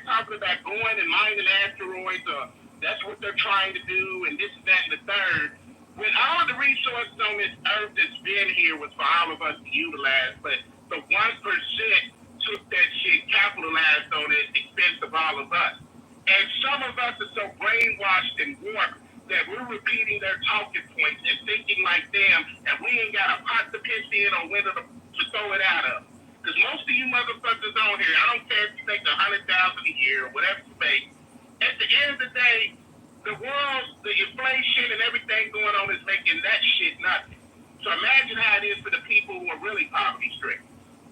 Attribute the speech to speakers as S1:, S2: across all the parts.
S1: talking about going and mining asteroids, or that's what they're trying to do, and this, that, and the third. When all the resources on this earth that's been here was for all of us to utilize, but the 1% took that shit, capitalized on it, at the expense of all of us. And some of us are so brainwashed and warped that we're repeating their talking points and thinking like them, and we ain't got a pot to piss in or window to throw it out of. Because most of you motherfuckers on here, I don't care if you make $100,000 a year or whatever you make, at the end of the day, the world, the inflation and everything going on is making that shit nothing. So imagine how it is for the people who are really poverty stricken.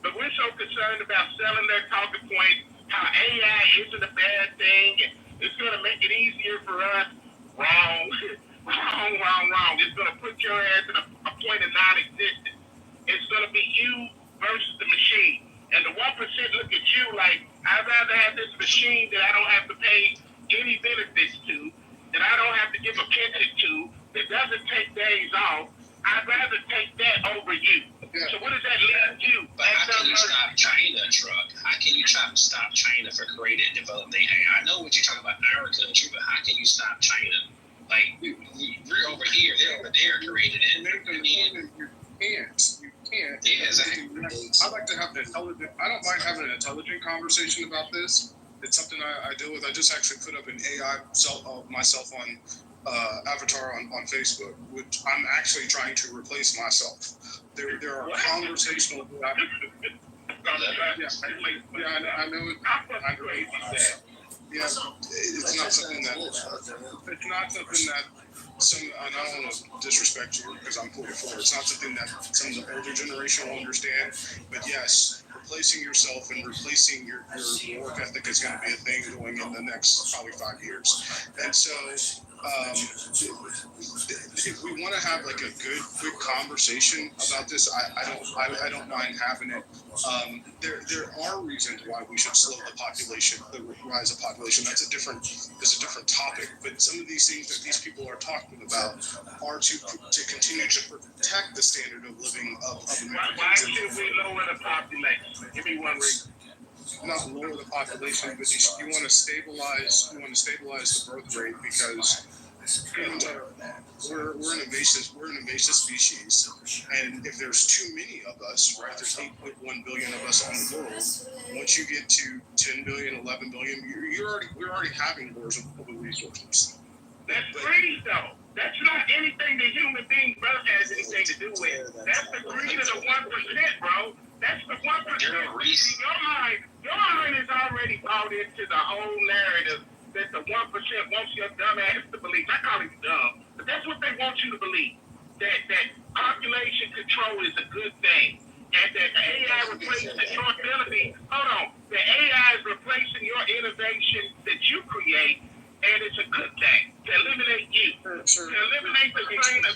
S1: But we're so concerned about selling their talking points, how AI isn't a bad thing, and it's going to make it easier for us. Wrong. Wrong. It's going to put your ass in a point of non-existence. It's going to be you versus the machine. And the 1% look at you like, I'd rather have this machine that I don't have to pay any benefits to, that I don't have to give a pension to, that doesn't take days off. I'd rather take that over you. Yeah. So what does that leave you?
S2: But how can you stop China, Truck? How can you stop China for creating and developing AI? I know what you're talking about our country, but how can you stop China? Like, we're over here, they're over there creating it.
S3: You can't.
S2: Yeah, exactly.
S3: I'd like to have an intelligent, I don't mind having an intelligent conversation about this. It's something I deal with. I just actually put up an AI myself on avatar on Facebook, which I'm actually trying to replace myself. There are conversational. I know it. Yeah, it's not something that some. I don't want to disrespect you because I'm 44. It's not something that some of the older generation will understand. But yes, replacing yourself and replacing your work ethic is going to be a thing going in the next probably 5 years. And so, if we want to have like a good conversation about this, I don't mind having it. There are reasons why we should slow the rise of population. That's a different topic. But some of these things that these people are talking about are to continue to protect the standard of living of Americans.
S1: Why should we lower the population? Give me one reason.
S3: Not lower the population, but you want to stabilize the birth rate because we're an invasive species, and if there's too many of us, right? There's 8.1 billion of us on the world. Once you get to 10 billion, 11 billion, we're already having wars of resources.
S1: That's greed, though. That's not anything the human being has anything to do with. That's the greed of the 1%, bro. That's the 1%. Your mind is already bought into the whole narrative that the 1% wants your dumb ass to believe. I call it dumb, but that's what they want you to believe. That population control is a good thing. And that AI replacing your ability. Hold on. The AI is replacing your innovation that you create, and it's a good thing to eliminate you. To eliminate the train of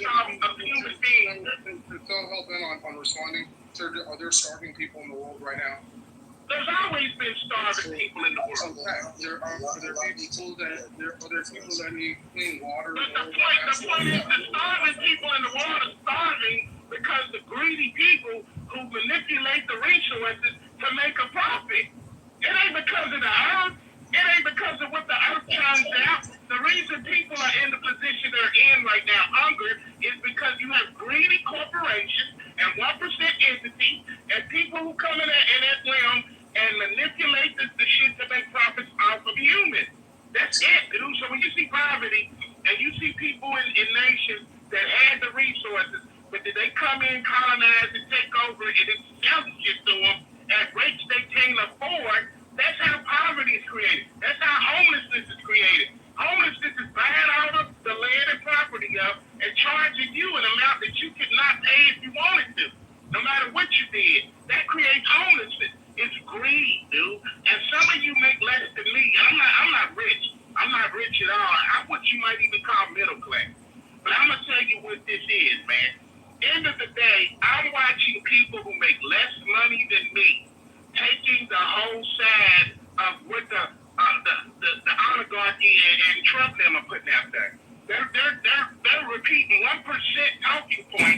S1: human beings.
S3: To help in on responding, are there starving people in the world right now?
S1: There's always been starving people in the world.
S3: Okay. Are there people that need clean water?
S1: But the point is the starving people in the world are starving because the greedy people who manipulate the resources to make a profit. It ain't because of the earth. It ain't because of what the earth turns out. The reason people are in the position they're in right now, hunger, is because you have greedy corporations and 1% entities and people who come in that realm and manipulate the shit to make profits off of humans. That's it, dude. So when you see poverty and you see people in nations that had the resources, but did they come in, colonize, and take over and then sell the shit to them at rates they can't afford? That's how poverty is created. That's how homelessness is created. Homelessness is buying all of the land and property up and charging you an amount that you could not pay if you wanted to, no matter what you did. That creates homelessness. It's greed, dude. And some of you make less than me. I'm not rich. I'm not rich at all. I'm what you might even call middle class. But I'm going to tell you what this is, man. End of the day, I'm watching people who make less money than me taking the whole side of what the oligarchy and Trump them are putting out there. They're repeating 1% talking points